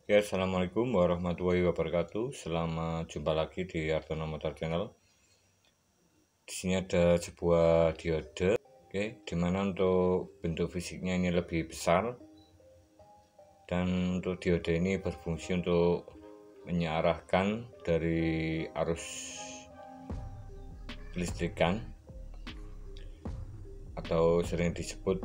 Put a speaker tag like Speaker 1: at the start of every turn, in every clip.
Speaker 1: Oke, assalamualaikum warahmatullahi wabarakatuh. Selamat jumpa lagi di Artono Motor Channel. Di sini ada sebuah diode, oke, dimana untuk bentuk fisiknya ini lebih besar, dan untuk diode ini berfungsi untuk mengarahkan dari arus listrikan, atau sering disebut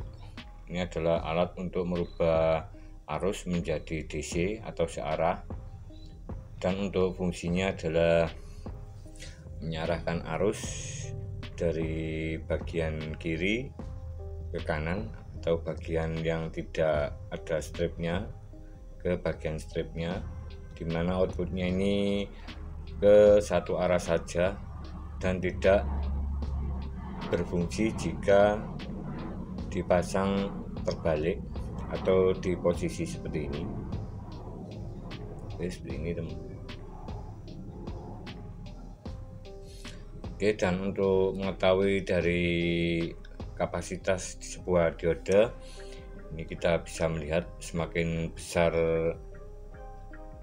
Speaker 1: ini adalah alat untuk merubah arus menjadi DC atau searah. Dan untuk fungsinya adalah mengarahkan arus dari bagian kiri ke kanan atau bagian yang tidak ada stripnya ke bagian stripnya, dimana outputnya ini ke satu arah saja dan tidak berfungsi jika dipasang terbalik atau di posisi seperti ini. Oke, seperti ini teman. Oke, dan untuk mengetahui dari kapasitas di sebuah diode ini, kita bisa melihat semakin besar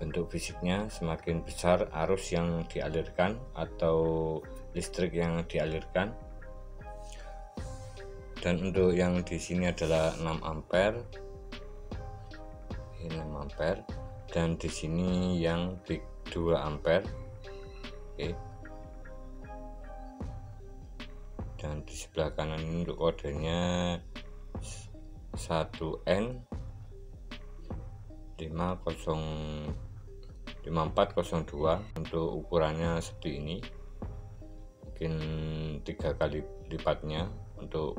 Speaker 1: bentuk fisiknya, semakin besar arus yang dialirkan atau listrik yang dialirkan. Dan untuk yang di sini adalah 6 ampere. Ini 6 ampere, dan di sini yang big 2 ampere. Oke. Dan di sebelah kanan ini untuk kodenya 1N 5402. Untuk ukurannya seperti ini, mungkin 3 kali lipatnya untuk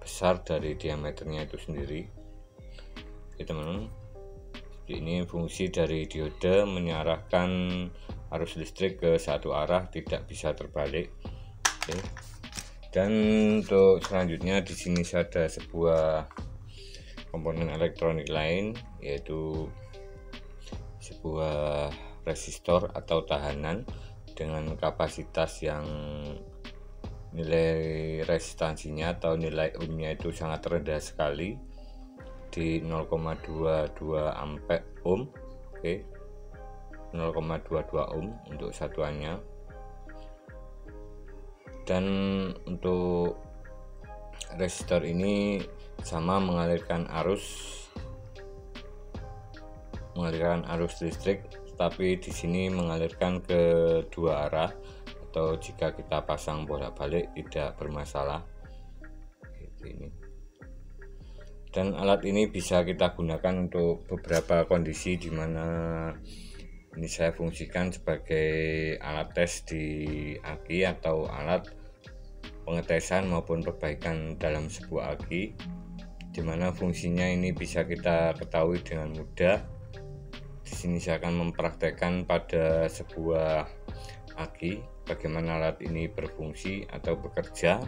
Speaker 1: besar dari diameternya itu sendiri. Oke teman-teman, ini fungsi dari diode mengarahkan arus listrik ke satu arah, tidak bisa terbalik. Oke. Dan untuk selanjutnya di sini ada sebuah komponen elektronik lain, yaitu sebuah resistor atau tahanan dengan kapasitas yang nilai resistansinya atau nilai ohmnya itu sangat rendah sekali di 0,22 ampere ohm. Oke, 0,22 ohm untuk satuannya. Dan untuk resistor ini sama mengalirkan arus listrik, tapi di sini mengalirkan ke dua arah, atau jika kita pasang bolak-balik tidak bermasalah. Ini. Dan alat ini bisa kita gunakan untuk beberapa kondisi, di mana ini saya fungsikan sebagai alat tes di aki atau alat pengetesan maupun perbaikan dalam sebuah aki, dimana fungsinya ini bisa kita ketahui dengan mudah. Di sini saya akan mempraktekkan pada sebuah aki bagaimana alat ini berfungsi atau bekerja.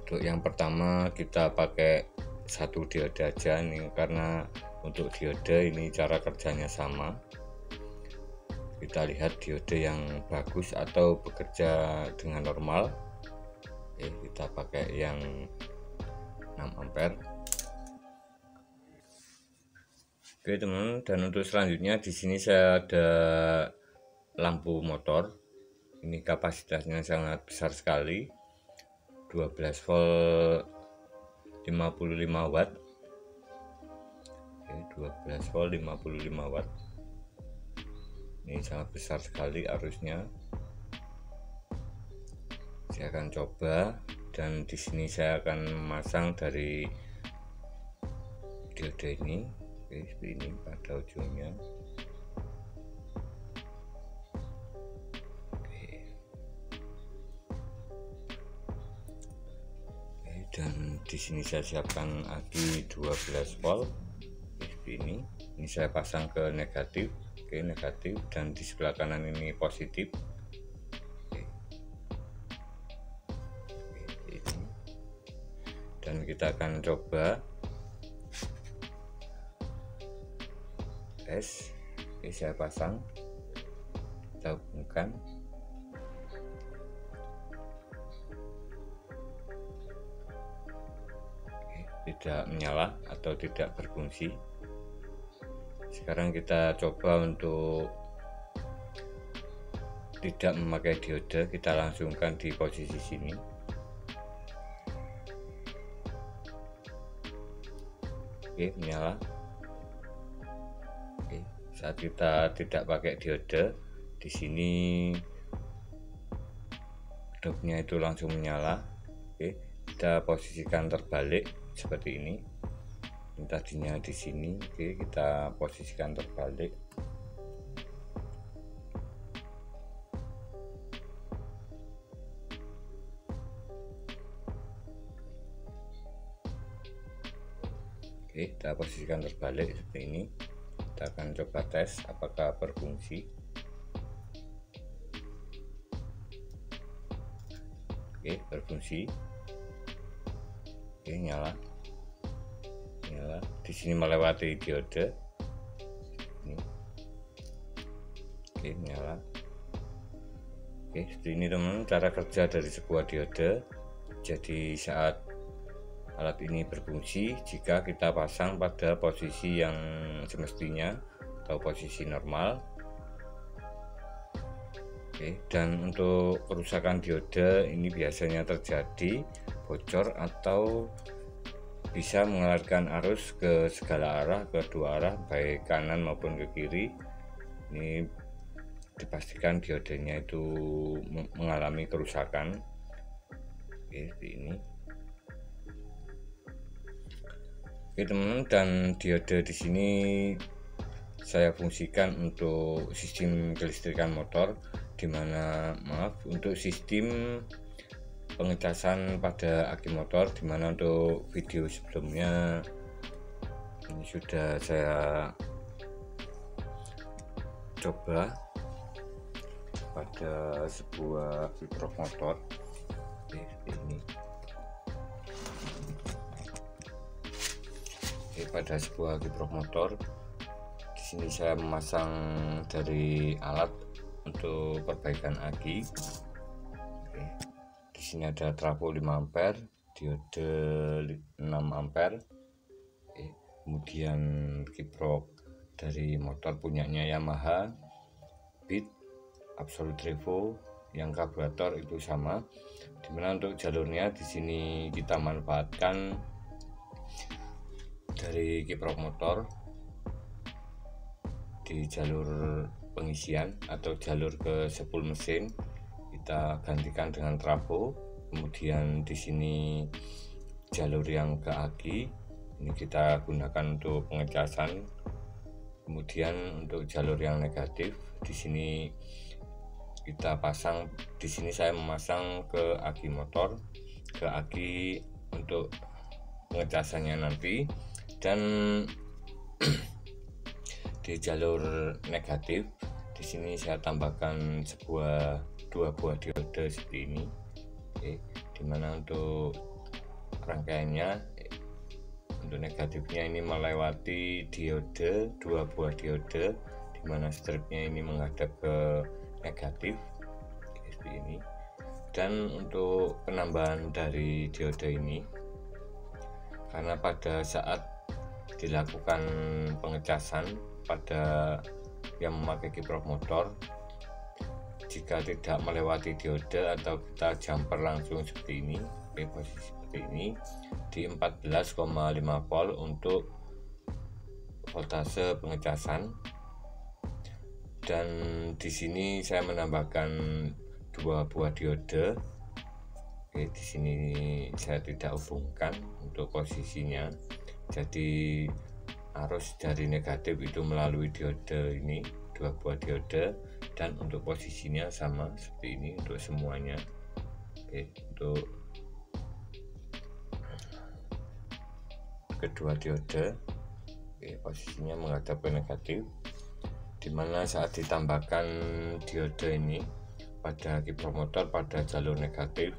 Speaker 1: Untuk yang pertama kita pakai satu diode aja nih, karena untuk diode ini cara kerjanya sama. Kita lihat diode yang bagus atau bekerja dengan normal. Oke, kita pakai yang 6 ampere. Oke teman, dan untuk selanjutnya di sini saya ada lampu motor. Ini kapasitasnya sangat besar sekali, 12 volt 55 watt. Oke, 12 volt 55 watt. Ini sangat besar sekali arusnya. Saya akan coba, dan di sini saya akan memasang dari diode ini. Oke, seperti ini pada ujungnya. Oke. Oke, dan di sini saya siapkan aki 12 volt. Oke, seperti ini. Ini saya pasang ke negatif. Oke, negatif, dan di sebelah kanan ini positif. Oke. Oke, ini. Dan kita akan coba tes. Oke, saya pasang, kita hubungkan. Oke, tidak menyala atau tidak berfungsi. Sekarang kita coba untuk tidak memakai diode, kita langsungkan di posisi sini. Oke, menyala. Oke, saat kita tidak pakai diode, di sini redupnya itu langsung menyala. Oke, kita posisikan terbalik seperti ini. Ini tadinya di sini. Oke, kita posisikan terbalik. Oke, kita posisikan terbalik seperti ini. Kita akan coba tes apakah berfungsi. Oke, berfungsi. Oke, nyala. Di sini melewati diode. Ini. Oke, nyala. Oke, seperti ini teman-teman cara kerja dari sebuah diode. Jadi saat alat ini berfungsi jika kita pasang pada posisi yang semestinya atau posisi normal. Oke, dan untuk kerusakan diode ini biasanya terjadi bocor atau bisa mengalirkan arus ke segala arah, ke dua arah, baik kanan maupun ke kiri. Ini dipastikan diodenya itu mengalami kerusakan. Oke, seperti ini. Oke teman-teman, dan diode di sini saya fungsikan untuk sistem kelistrikan motor, dimana untuk sistem pengecasan pada aki motor, dimana untuk video sebelumnya ini sudah saya coba pada sebuah kiprok motor. Ini pada sebuah kiprok motor. Di sini saya memasang dari alat untuk perbaikan aki. Oke. Di sini ada trafo 5 ampere, diode 6 ampere. Oke. Kemudian kiprok dari motor punyanya Yamaha, Beat, Absolute Revo, yang karburator itu sama. Dimana untuk jalurnya di sini kita manfaatkan dari kiprok motor di jalur pengisian atau jalur ke spool mesin kita gantikan dengan trafo. Kemudian di sini jalur yang ke aki ini kita gunakan untuk pengecasan. Kemudian untuk jalur yang negatif di sini kita pasang, di sini saya memasang ke aki motor, ke aki untuk pengecasannya nanti. Dan di jalur negatif di sini saya tambahkan dua buah diode seperti ini. Oke, dimana untuk rangkaiannya untuk negatifnya ini melewati diode, dua buah diode, dimana stripnya ini menghadap ke negatif. Oke, seperti ini. Dan untuk penambahan dari diode ini, karena pada saat dilakukan pengecasan pada yang memakai kiprok motor, jika tidak melewati diode atau kita jumper langsung seperti ini, posisi seperti ini di 14,5 volt untuk voltase pengecasan. Dan di sini saya menambahkan dua buah diode. Oke, di sini saya tidak hubungkan untuk posisinya. Jadi arus dari negatif itu melalui diode ini, dua buah diode, dan untuk posisinya sama seperti ini untuk semuanya. Oke, untuk kedua diode, oke, posisinya menghadap ke negatif, dimana saat ditambahkan diode ini pada kiprok motor pada jalur negatif,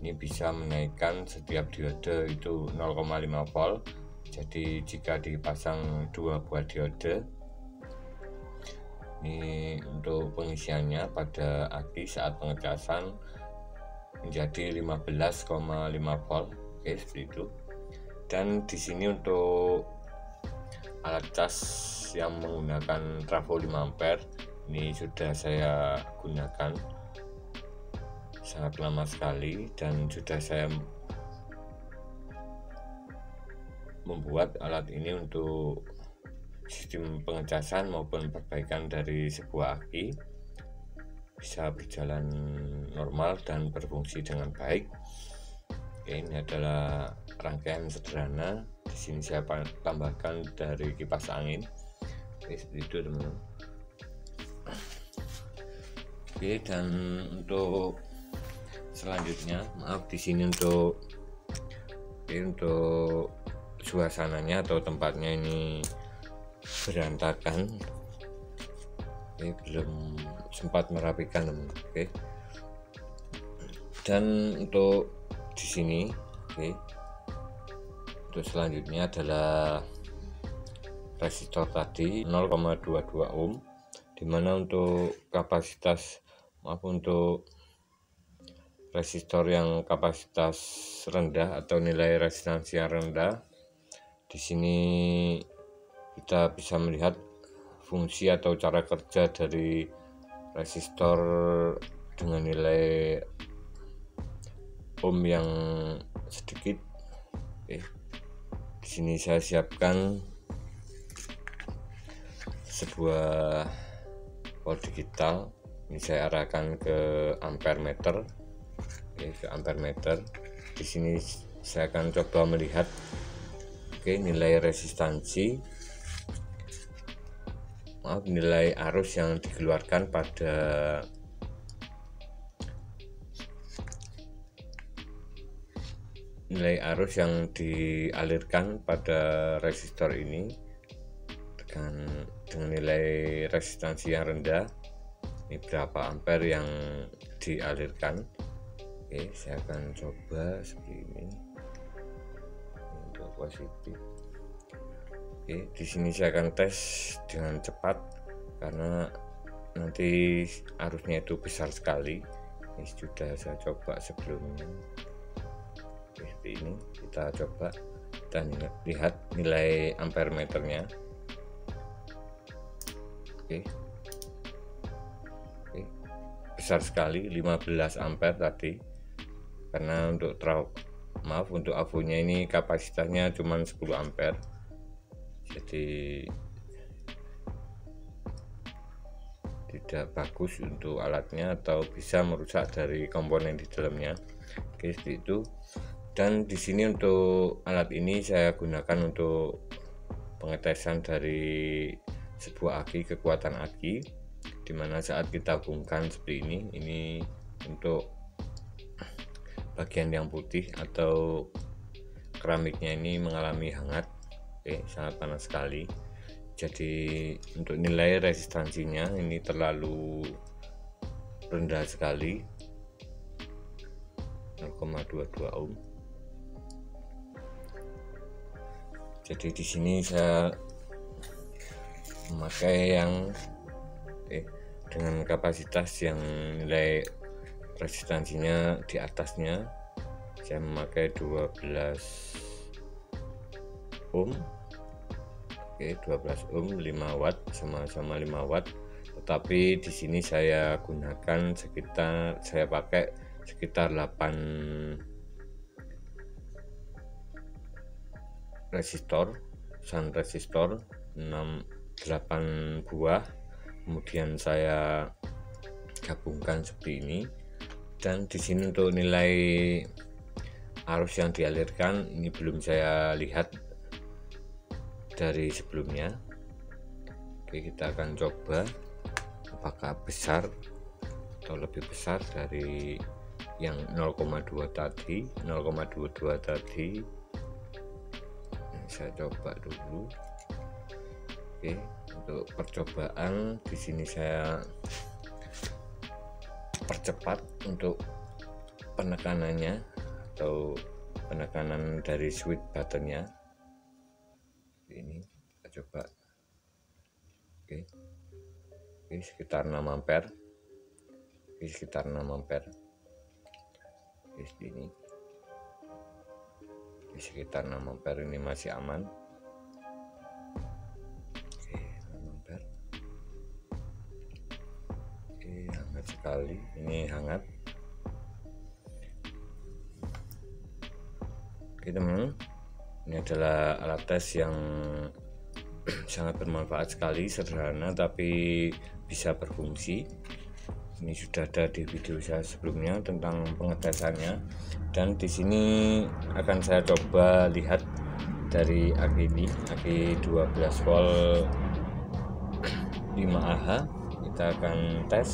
Speaker 1: ini bisa menaikkan setiap diode itu 0,5 volt. Jadi jika dipasang dua buah diode ini untuk pengisiannya pada aki saat pengecasan menjadi 15,5 volt. Oke, seperti itu. Dan di sini untuk alat cas yang menggunakan trafo 5 ampere. Ini sudah saya gunakan sangat lama sekali, dan sudah saya membuat alat ini untuk sistem pengecasan maupun perbaikan dari sebuah aki bisa berjalan normal dan berfungsi dengan baik. Oke, ini adalah rangkaian sederhana. Di sini saya tambahkan dari kipas angin. Oke, seperti itu teman-teman. Oke, dan untuk selanjutnya, maaf di sini untuk suasananya atau tempatnya ini berantakan. Oke, belum sempat merapikan teman. Oke, dan untuk di sini, oke, untuk selanjutnya adalah resistor tadi 0,22 ohm, dimana untuk kapasitas untuk resistor yang kapasitas rendah atau nilai resistansi yang rendah, di sini kita bisa melihat fungsi atau cara kerja dari resistor dengan nilai ohm yang sedikit. Oke, di sini saya siapkan sebuah volt digital. Ini saya arahkan ke ampere meter. Oke, ke ampere meter. Di sini saya akan coba melihat nilai resistansi, nilai arus yang dikeluarkan pada nilai arus yang dialirkan pada resistor ini dengan nilai resistansi yang rendah. Ini berapa ampere yang dialirkan. Oke, saya akan coba seperti ini untuk positif. Oke, di sini saya akan tes dengan cepat karena nanti arusnya itu besar sekali. Ini sudah saya coba sebelumnya. Oke, seperti ini kita coba dan lihat nilai ampere meternya. Oke, besar sekali, 15 ampere tadi. Karena untuk untuk avonya ini kapasitasnya cuma 10 ampere, jadi tidak bagus untuk alatnya atau bisa merusak dari komponen di dalamnya. Oke, seperti itu. Dan di sini untuk alat ini saya gunakan untuk pengetesan dari sebuah aki, kekuatan aki, dimana saat kita hubungkan seperti ini untuk bagian yang putih atau keramiknya ini mengalami hangat. Oke, sangat panas sekali. Jadi untuk nilai resistansinya ini terlalu rendah sekali, 0,22 ohm. Jadi di sini saya memakai yang dengan kapasitas yang nilai resistansinya di atasnya. Saya memakai 12 ohm. Oke, 12 ohm, 5 watt, sama-sama 5 watt. Tetapi di sini saya gunakan saya pakai sekitar 8 resistor, sun resistor 8 buah. Kemudian saya gabungkan seperti ini. Dan di sini untuk nilai arus yang dialirkan ini belum saya lihat dari sebelumnya. Oke, kita akan coba apakah besar atau lebih besar dari yang 0,2 tadi, 0,22 tadi. Saya coba dulu. Oke, untuk percobaan di sini saya percepat untuk penekanannya atau penekanan dari switch buttonnya. Ini kita coba. Oke, sekitar 6 ampere. Sekitar 6 ampere. Ini sekitar 6 ampere, ini masih aman. Oke teman, ini adalah alat tes yang sangat bermanfaat sekali, sederhana tapi bisa berfungsi. Ini sudah ada di video saya sebelumnya tentang pengetesannya, dan di sini akan saya coba lihat dari aki ini, aki 12 volt 5Ah. Kita akan tes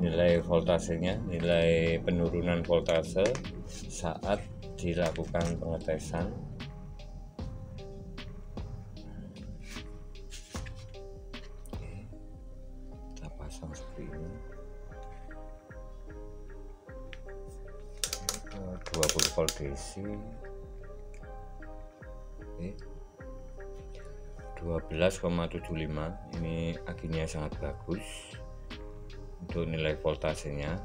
Speaker 1: nilai voltasenya, nilai penurunan voltase saat dilakukan pengetesan. Kita pasang seperti ini, 20 volt DC. 12,75. Ini akinya sangat bagus. Untuk nilai voltasenya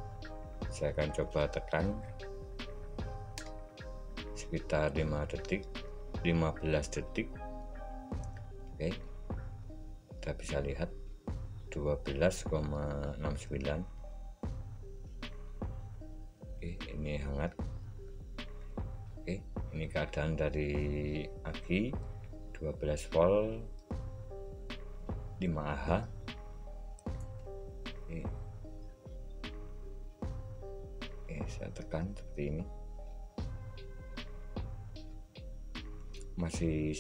Speaker 1: saya akan coba tekan sekitar 15 detik. Oke, kita bisa lihat 12,69. Oke, ini hangat. Oke, ini keadaan dari aki 12 volt 5Ah. Saya tekan seperti ini, masih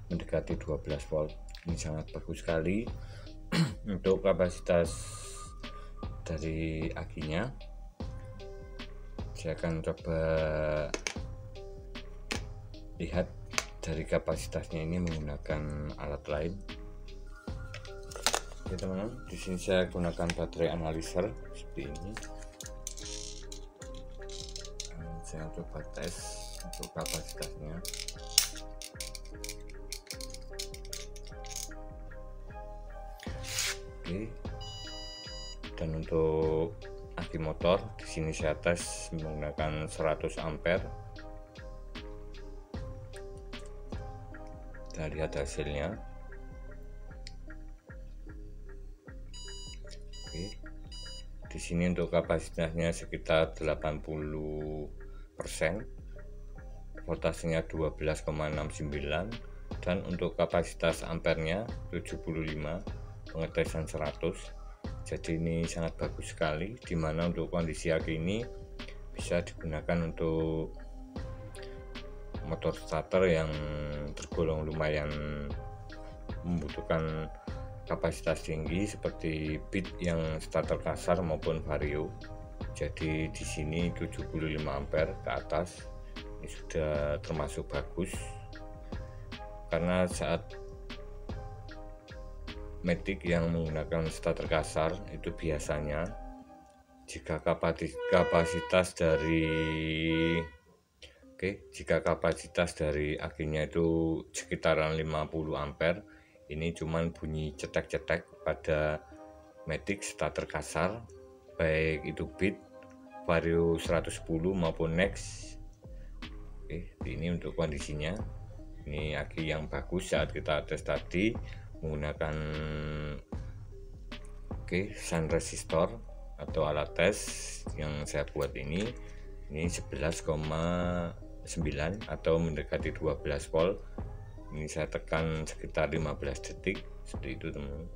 Speaker 1: mendekati 12 volt. Ini sangat bagus sekali. Untuk kapasitas dari akinya saya akan coba lihat dari kapasitasnya ini menggunakan alat lain. Oke teman-teman, di sini saya gunakan baterai analyzer seperti ini. Saya coba tes untuk kapasitasnya. Oke, dan untuk aki motor di sini saya tes menggunakan 100 ampere. Kita lihat hasilnya. Oke, di sini untuk kapasitasnya sekitar 80%, voltasenya 12,69, dan untuk kapasitas ampernya 75, pengetesan 100. Jadi ini sangat bagus sekali, dimana untuk kondisi aki ini bisa digunakan untuk motor starter yang tergolong lumayan membutuhkan kapasitas tinggi seperti bit yang starter kasar maupun vario. Jadi di sini 75 ampere ke atas ini sudah termasuk bagus, karena saat matic yang menggunakan starter kasar itu biasanya jika kapasitas dari akinya itu sekitaran 50 ampere, ini cuman bunyi cetek-cetek pada matic starter kasar, baik itu bit, vario 110 maupun next. Oke, ini untuk kondisinya. Ini aki yang bagus saat kita tes tadi menggunakan shunt resistor atau alat tes yang saya buat ini 11,9 atau mendekati 12 volt. Ini saya tekan sekitar 15 detik seperti itu teman-teman.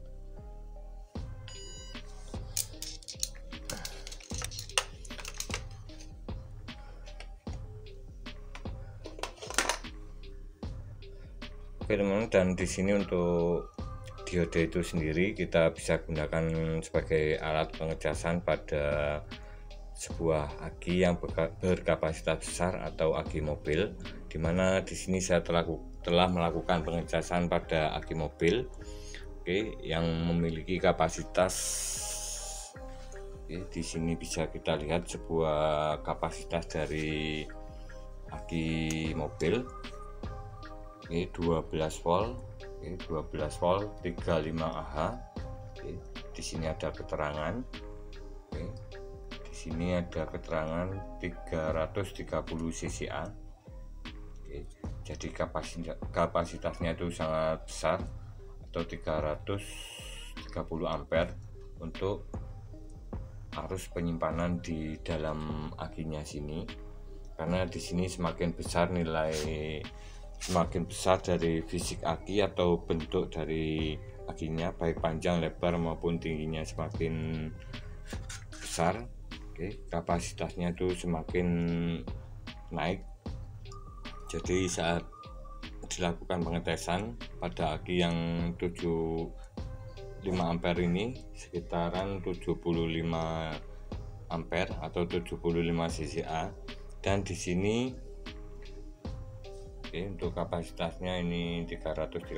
Speaker 1: Oke teman-teman, dan di sini untuk diode itu sendiri kita bisa gunakan sebagai alat pengecasan pada sebuah aki yang berkapasitas besar atau aki mobil, dimana di sini saya telah melakukan pengecasan pada aki mobil yang memiliki kapasitas. Di sini bisa kita lihat sebuah kapasitas dari aki mobil 12 volt 35Ah. Di sini ada keterangan. Di sini ada keterangan 330 cca. Jadi kapasitasnya itu sangat besar atau 330 ampere untuk arus penyimpanan di dalam akinya sini. karena di sini semakin besar dari fisik aki atau bentuk dari akinya, baik panjang, lebar maupun tingginya semakin besar. Oke, kapasitasnya itu semakin naik. Jadi saat dilakukan pengetesan pada aki yang 75 ampere ini sekitaran 75 ampere atau 75 cca, dan di sini untuk kapasitasnya ini 330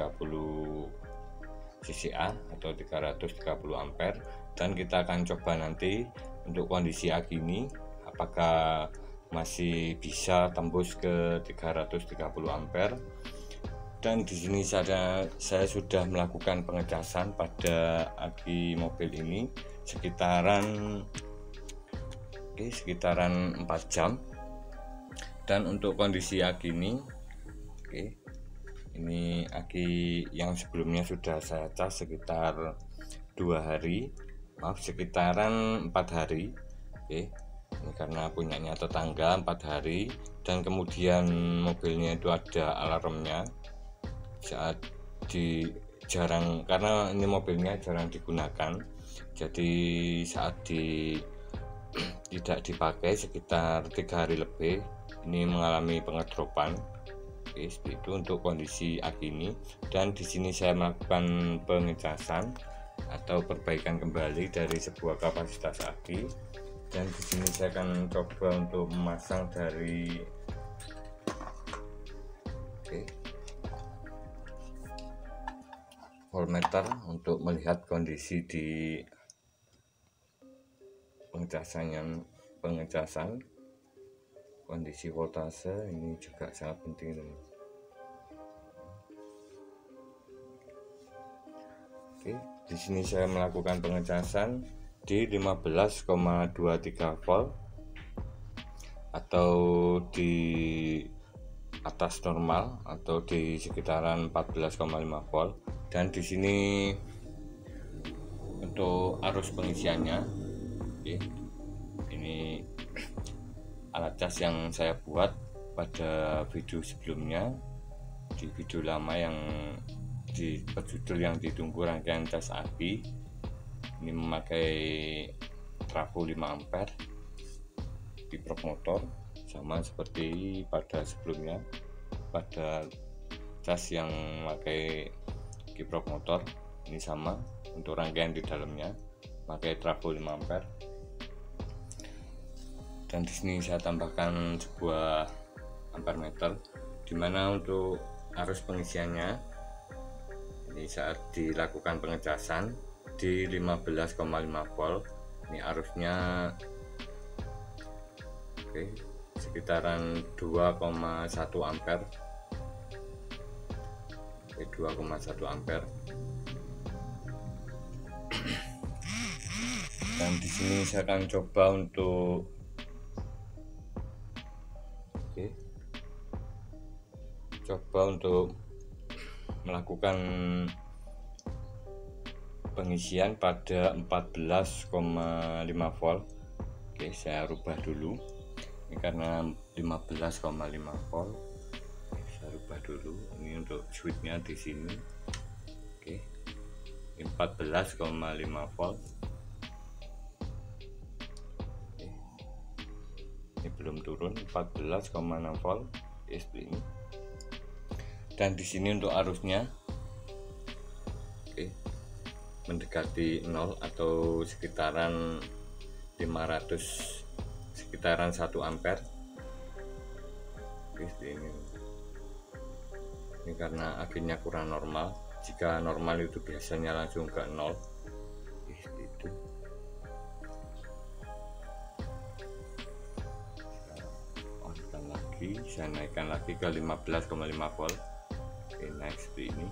Speaker 1: cca atau 330 ampere, dan kita akan coba nanti untuk kondisi aki ini apakah masih bisa tembus ke 330 ampere. Dan di sini saya sudah melakukan pengecasan pada aki mobil ini sekitaran 4 jam. Dan untuk kondisi aki ini, ini aki yang sebelumnya sudah saya cas sekitar sekitaran 4 hari. Ini karena punyanya tetangga 4 hari, dan kemudian mobilnya itu ada alarmnya saat karena ini mobilnya jarang digunakan, jadi saat tidak dipakai sekitar 3 hari lebih ini mengalami pengedropan. Seperti itu untuk kondisi aki ini. Dan di sini saya melakukan pengecasan atau perbaikan kembali dari sebuah kapasitas aki, dan di sini saya akan coba untuk memasang dari voltmeter untuk melihat kondisi di pengecasan. Kondisi voltase ini juga sangat penting, teman. Di sini saya melakukan pengecasan di 15,23 volt atau di atas normal atau di sekitaran 14,5 volt. Dan di sini untuk arus pengisiannya, ini alat cas yang saya buat pada video sebelumnya, di video lama yang berjudul yang ditunggu rangkaian cas aki. Ini memakai trafo 5 ampere kiprok motor, sama seperti pada sebelumnya pada cas yang memakai kiprok motor. Ini sama untuk rangkaian di dalamnya pakai trafo 5 ampere. Dan di sini saya tambahkan sebuah ampermeter, dimana untuk arus pengisiannya ini saat dilakukan pengecasan di 15,5 volt. Ini arusnya sekitaran 2,1 ampere. 2,1 ampere. Dan di sini saya akan coba untuk melakukan pengisian pada 14,5 volt. Saya rubah dulu. Ini karena 15,5 volt. Saya rubah dulu. Ini untuk switchnya di sini. 14,5 volt. Ini belum turun, 14,6 volt. Seperti ini. Dan di sini untuk arusnya mendekati 0 atau sekitaran 1 ampere. Seperti ini. Ini karena akhirnya kurang normal. Jika normal itu biasanya langsung ke 0. Itu. Saya naikkan lagi ke 15,5 volt. Naik seperti ini.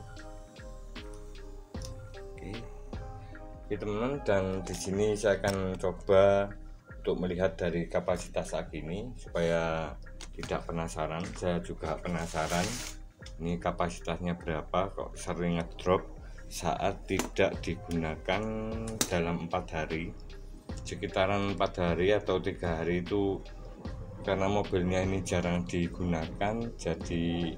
Speaker 1: Oke teman-teman, dan di sini saya akan coba untuk melihat dari kapasitas aki ini supaya tidak penasaran. Saya juga penasaran ini kapasitasnya berapa, kok sering ngedrop saat tidak digunakan dalam 4 hari. Sekitaran 4 hari atau 3 hari itu karena mobilnya ini jarang digunakan, jadi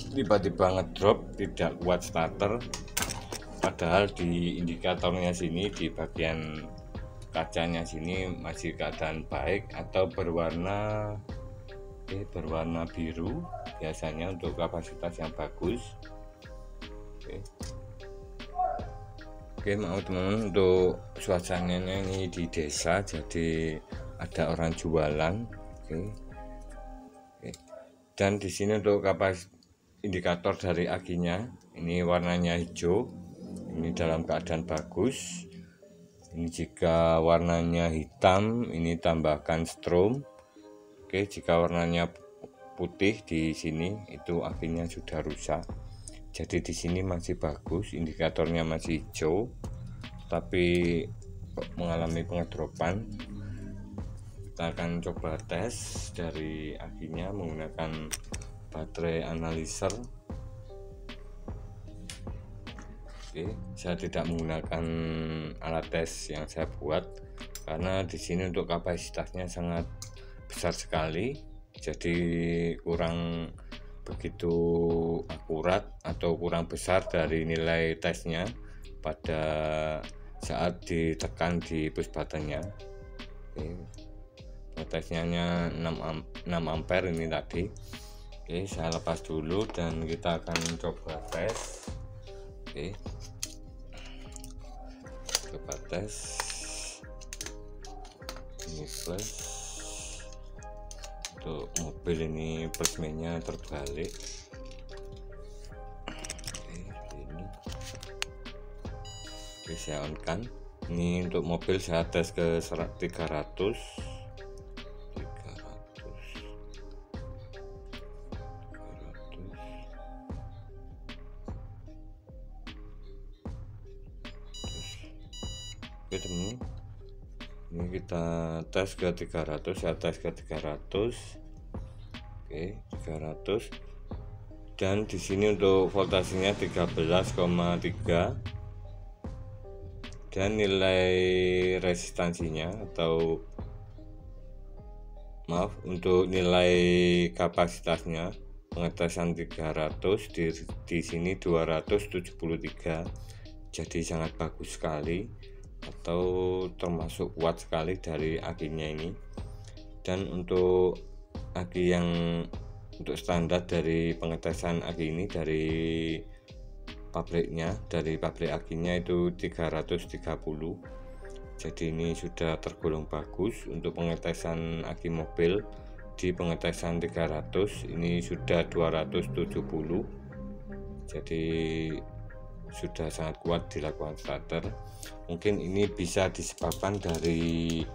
Speaker 1: tiba-tiba ngedrop, tidak kuat starter. Padahal di indikatornya sini, di bagian kacanya sini masih keadaan baik atau berwarna biru, biasanya untuk kapasitas yang bagus. Oke, mau teman-teman, untuk suasananya ini di desa, jadi ada orang jualan. Oke. Dan di sini untuk indikator dari akinya, ini warnanya hijau, ini dalam keadaan bagus. Ini jika warnanya hitam, ini tambahkan strom. Oke, jika warnanya putih di sini, itu akinya sudah rusak. Jadi di sini masih bagus, indikatornya masih hijau, tapi mengalami pengedropan. Kita akan coba tes dari akinya menggunakan baterai analyzer. Oke, saya tidak menggunakan alat tes yang saya buat karena di sini untuk kapasitasnya sangat besar sekali, jadi kurang begitu akurat atau kurang besar dari nilai tesnya pada saat ditekan di push buttonnya. Tesnya 6 ampere ini tadi. Oke, saya lepas dulu dan kita akan coba tes. Oke, coba tes. Ini plus. Untuk mobil ini plusmennya terbalik. Oke, saya on kan. Ini untuk mobil saya tes ke 300. Oke teman, ini kita tes ke 300, saya tes ke 300. Oke, 300. Dan di sini untuk voltasenya 13,3 dan nilai resistansinya atau untuk nilai kapasitasnya pengetesan 300 di sini 273. Jadi sangat bagus sekali atau termasuk kuat sekali dari akinya ini. Dan untuk aki yang untuk standar dari pengetesan aki ini dari pabriknya, dari pabrik akinya itu 330. Jadi ini sudah tergolong bagus untuk pengetesan aki mobil. Di pengetesan 300 ini sudah 270. Jadi sudah sangat kuat dilakukan starter. Mungkin ini bisa disebabkan dari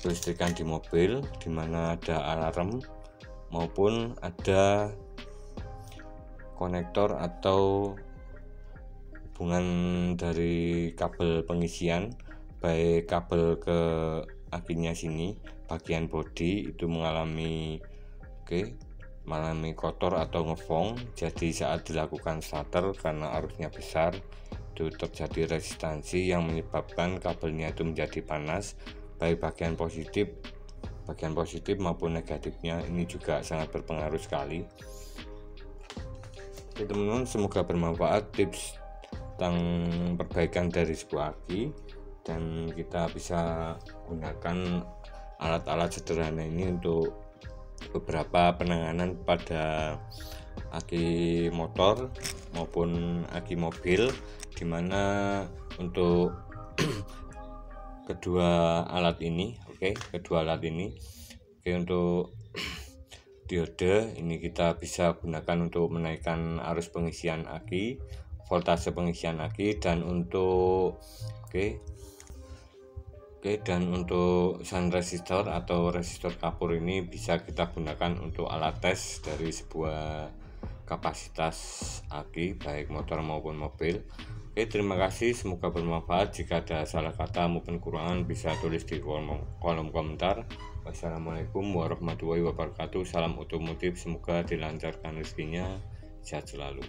Speaker 1: kelistrikan di mobil, dimana ada alarm maupun ada konektor atau hubungan dari kabel pengisian, baik kabel ke akinya sini bagian bodi itu mengalami kotor atau ngefong. Jadi saat dilakukan starter karena arusnya besar itu terjadi resistansi yang menyebabkan kabelnya itu menjadi panas, baik bagian positif maupun negatifnya. Ini juga sangat berpengaruh sekali. Oke teman-teman, semoga bermanfaat tips tentang perbaikan dari sebuah aki, dan kita bisa gunakan alat-alat sederhana ini untuk beberapa penanganan pada aki motor maupun aki mobil, dimana untuk kedua alat ini untuk diode ini kita bisa gunakan untuk menaikkan arus pengisian aki, voltase pengisian aki, dan untuk dan untuk shunt resistor atau resistor kapur ini bisa kita gunakan untuk alat tes dari sebuah kapasitas aki baik motor maupun mobil. Oke, terima kasih, semoga bermanfaat. Jika ada salah kata maupun kekurangan bisa tulis di kolom komentar. Wassalamualaikum warahmatullahi wabarakatuh. Salam otomotif, semoga dilancarkan rezekinya, sehat selalu.